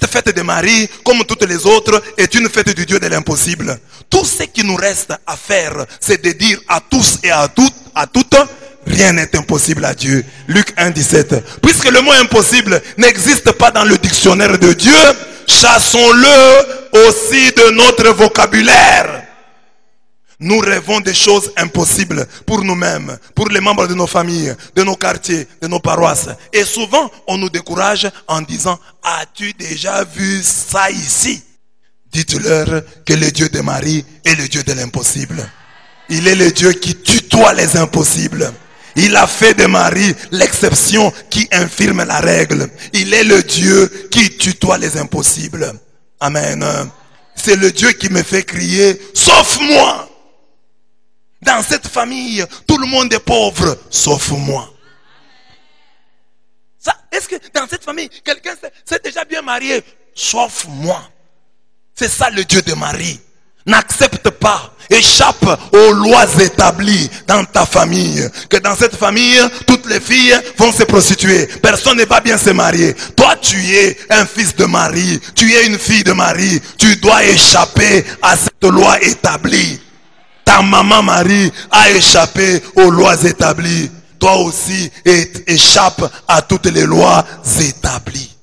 Cette fête de Marie, comme toutes les autres, est une fête du Dieu de l'impossible. Tout ce qui nous reste à faire, c'est de dire à tous et à toutes, rien n'est impossible à Dieu. Luc 1, 17. Puisque le mot impossible n'existe pas dans le dictionnaire de Dieu, chassons-le aussi de notre vocabulaire. Nous rêvons des choses impossibles pour nous-mêmes, pour les membres de nos familles, de nos quartiers, de nos paroisses. Et souvent, on nous décourage en disant, as-tu déjà vu ça ici? Dites-leur que le Dieu de Marie est le Dieu de l'impossible. Il est le Dieu qui tutoie les impossibles. Il a fait de Marie l'exception qui infirme la règle. Il est le Dieu qui tutoie les impossibles. Amen. C'est le Dieu qui me fait crier, sauf moi. Dans cette famille, tout le monde est pauvre, sauf moi. Est-ce que dans cette famille, quelqu'un s'est déjà bien marié, sauf moi? C'est ça le Dieu de Marie. N'accepte pas, échappe aux lois établies dans ta famille. Que dans cette famille, toutes les filles vont se prostituer. Personne ne va bien se marier. Toi, tu es un fils de Marie. Tu es une fille de Marie. Tu dois échapper à cette loi établie. Ta maman Marie a échappé aux lois établies. Toi aussi, échappe à toutes les lois établies.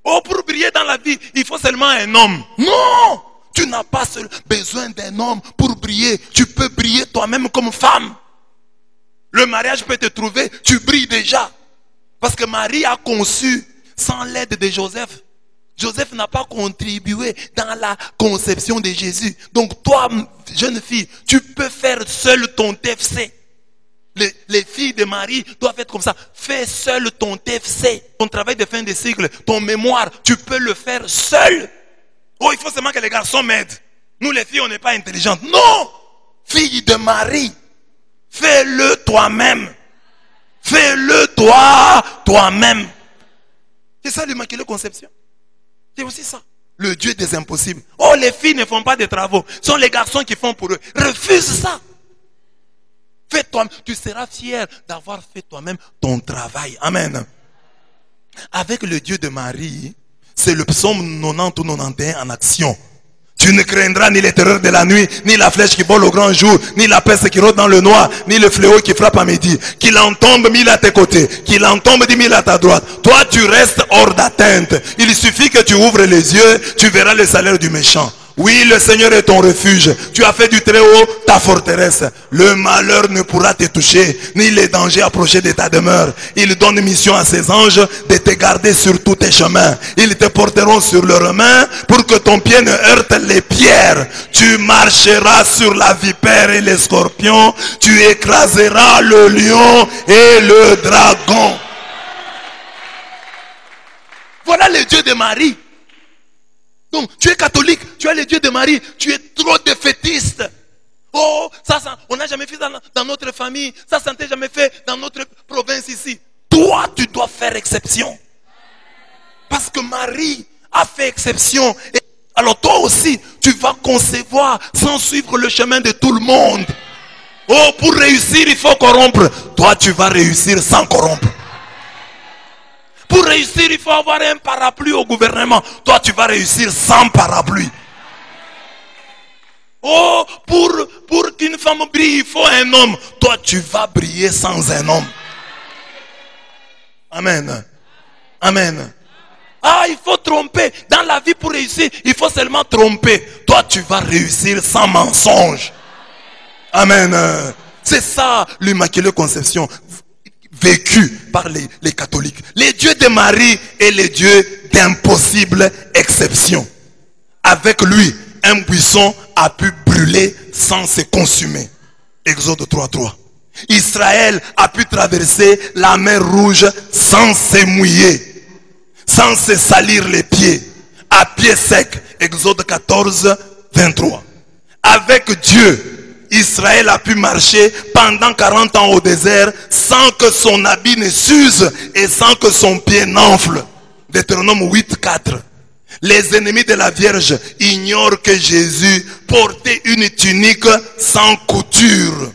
Oh, pour briller dans la vie, il faut seulement un homme. Non! Tu n'as pas besoin d'un homme pour briller. Tu peux briller toi-même comme femme. Le mariage peut te trouver, tu brilles déjà. Parce que Marie a conçu sans l'aide de Joseph. Joseph n'a pas contribué dans la conception de Jésus. Donc toi, jeune fille, tu peux faire seul ton TFC. Les filles de Marie doivent être comme ça. Fais seul ton TFC. Ton travail de fin de cycle, ton mémoire, tu peux le faire seul. Oh, il faut seulement que les garçons m'aident. Nous les filles, on n'est pas intelligentes. Non! Fille de Marie, fais-le toi-même. Fais-le toi-même. C'est ça l'Immaculée Conception. C'est aussi ça. Le Dieu des impossibles. Oh, les filles ne font pas de travaux. Ce sont les garçons qui font pour eux. Refuse ça. Fais-toi. Tu seras fier d'avoir fait toi-même ton travail. Amen. Avec le Dieu de Marie, c'est le psaume 90 ou 91 en action. Tu ne craindras ni les terreurs de la nuit, ni la flèche qui vole au grand jour, ni la peste qui rôde dans le noir, ni le fléau qui frappe à midi. Qu'il en tombe 1000 à tes côtés, qu'il en tombe 10 000 à ta droite. Toi, tu restes hors d'atteinte. Il suffit que tu ouvres les yeux, tu verras le salaire du méchant. Oui, le Seigneur est ton refuge. Tu as fait du Très-Haut ta forteresse. Le malheur ne pourra te toucher, ni les dangers approcher de ta demeure. Il donne mission à ses anges de te garder sur tous tes chemins. Ils te porteront sur leurs mains pour que ton pied ne heurte les pierres. Tu marcheras sur la vipère et les scorpions. Tu écraseras le lion et le dragon. Voilà le Dieu de Marie. Donc, tu es catholique, tu as le Dieu de Marie, tu es trop défaitiste. Oh, ça on n'a jamais fait dans notre famille, ça ne s'est jamais fait dans notre province ici. Toi, tu dois faire exception. Parce que Marie a fait exception. Et alors toi aussi, tu vas concevoir sans suivre le chemin de tout le monde. Oh, pour réussir, il faut corrompre. Toi, tu vas réussir sans corrompre. Pour réussir, il faut avoir un parapluie au gouvernement. Toi, tu vas réussir sans parapluie. Oh, pour qu'une femme brille, il faut un homme. Toi, tu vas briller sans un homme. Amen. Amen. Ah, il faut tromper. Dans la vie, pour réussir, il faut seulement tromper. Toi, tu vas réussir sans mensonge. Amen. C'est ça, l'Immaculée Conception. Vécu par les catholiques. Le Dieu de Marie est le Dieu d'impossibles exceptions. Avec lui, un buisson a pu brûler sans se consumer. Exode 3:3. Israël a pu traverser la mer Rouge sans se mouiller, sans se salir les pieds, à pied sec. Exode 14:23. Avec Dieu, Israël a pu marcher pendant 40 ans au désert sans que son habit ne s'use et sans que son pied n'enfle. Deutéronome 8:4. Les ennemis de la Vierge ignorent que Jésus portait une tunique sans couture.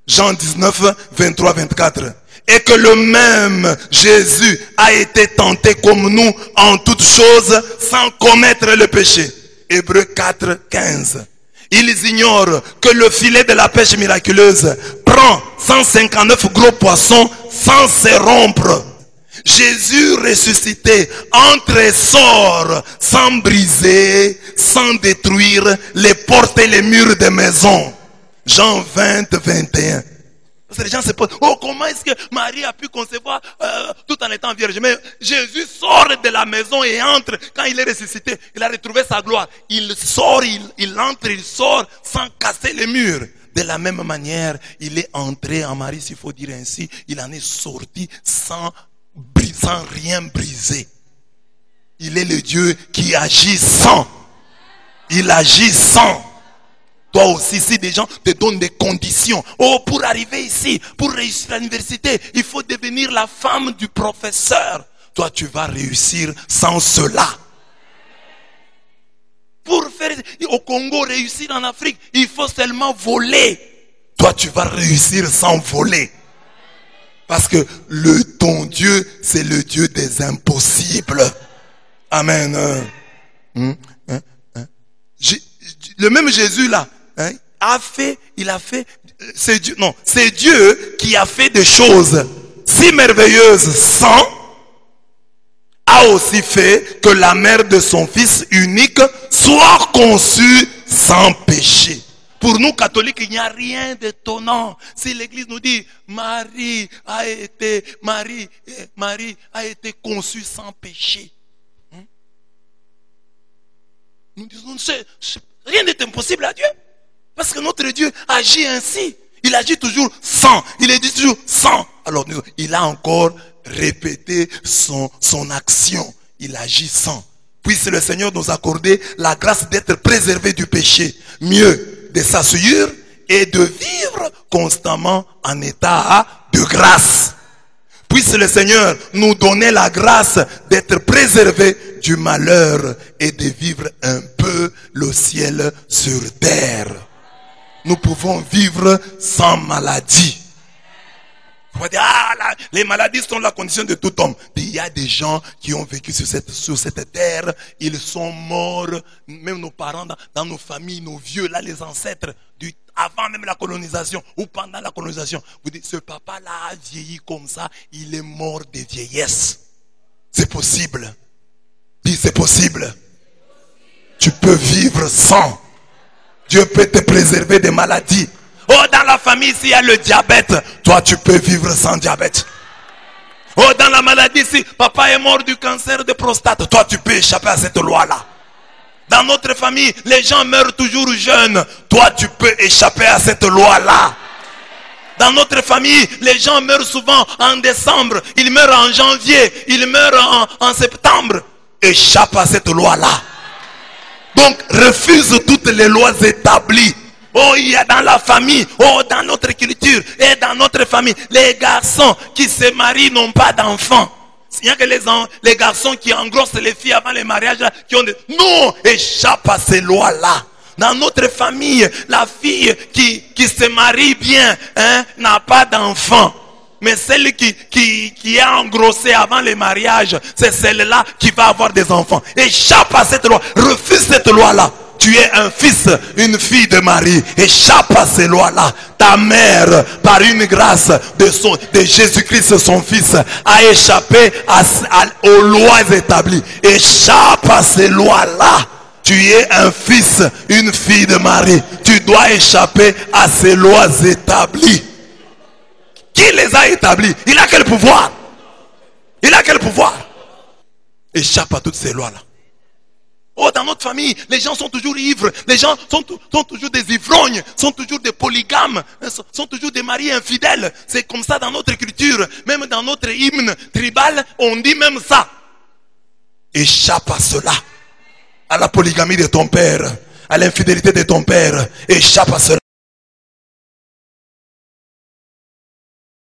Jean 19:23-24. Et que le même Jésus a été tenté comme nous en toutes choses sans commettre le péché. Hébreux 4, 15. Ils ignorent que le filet de la pêche miraculeuse prend 159 gros poissons sans se rompre. Jésus ressuscité entre et sort sans briser, sans détruire les portes et les murs des maisons. Jean 20, 21. Parce que les gens se posent, oh, comment est-ce que Marie a pu concevoir tout en étant vierge? Mais Jésus sort de la maison et entre. Quand il est ressuscité, il a retrouvé sa gloire. Il sort, il entre, il sort sans casser les murs. De la même manière, il est entré en Marie, s'il faut dire ainsi. Il en est sorti sans rien briser. Il est le Dieu qui agit sans. Il agit sans. Toi aussi, si des gens te donnent des conditions, oh, pour arriver ici, pour réussir à l'université, il faut devenir la femme du professeur. Toi, tu vas réussir sans cela. Pour faire au Congo, réussir en Afrique, il faut seulement voler. Toi, tu vas réussir sans voler. Parce que ton Dieu, c'est le Dieu des impossibles. Amen. Le même Jésus là, c'est Dieu qui a fait des choses si merveilleuses sans, a aussi fait que la mère de son fils unique soit conçue sans péché. Pour nous catholiques, il n'y a rien d'étonnant. Si l'église nous dit Marie a été conçue sans péché. Nous disons, rien n'est impossible à Dieu. Parce que notre Dieu agit ainsi. Il agit toujours sans. Il dit toujours sans. Alors, il a encore répété son action. Il agit sans. Puisse le Seigneur nous accorder la grâce d'être préservé du péché. Mieux, de s'assurer et de vivre constamment en état de grâce. Puisse le Seigneur nous donner la grâce d'être préservé du malheur et de vivre un peu le ciel sur terre. Nous pouvons vivre sans maladie. On va dire, les maladies sont la condition de tout homme. Il y a des gens qui ont vécu sur cette terre. Ils sont morts. Même nos parents, dans nos familles, nos vieux, là, les ancêtres, avant même la colonisation ou pendant la colonisation. Vous dites, ce papa-là a vieilli comme ça. Il est mort de vieillesse. C'est possible. Dis, c'est possible. Tu peux vivre sans. Dieu peut te préserver des maladies. Oh, dans la famille, s'il y a le diabète, toi, tu peux vivre sans diabète. Oh, dans la maladie, si papa est mort du cancer de prostate, toi, tu peux échapper à cette loi-là. Dans notre famille, les gens meurent toujours jeunes. Toi, tu peux échapper à cette loi-là. Dans notre famille, les gens meurent souvent en décembre. Ils meurent en janvier. Ils meurent en septembre. Échappe à cette loi-là. Donc, refuse toutes les lois établies. Oh, il y a dans la famille, oh, dans notre culture et dans notre famille, les garçons qui se marient n'ont pas d'enfants. Il n'y a que les garçons qui engrossent les filles avant les mariages, qui ont des... Non, échappe à ces lois-là. Dans notre famille, la fille qui se marie bien, n'a pas d'enfants. Mais celle qui est engrossée avant les mariages, c'est celle-là qui va avoir des enfants. Échappe à cette loi. Refuse cette loi-là. Tu es un fils, une fille de Marie. Échappe à ces lois-là. Ta mère, par une grâce de Jésus-Christ, son fils, a échappé aux lois établies. Échappe à ces lois-là. Tu es un fils, une fille de Marie. Tu dois échapper à ces lois établies. Qui les a établis? Il a quel pouvoir? Il a quel pouvoir? Échappe à toutes ces lois-là. Oh, dans notre famille, les gens sont toujours ivres. Les gens sont toujours des ivrognes, sont toujours des polygames, sont toujours des maris infidèles. C'est comme ça dans notre culture. Même dans notre hymne tribal, on dit même ça. Échappe à cela. À la polygamie de ton père, à l'infidélité de ton père. Échappe à cela.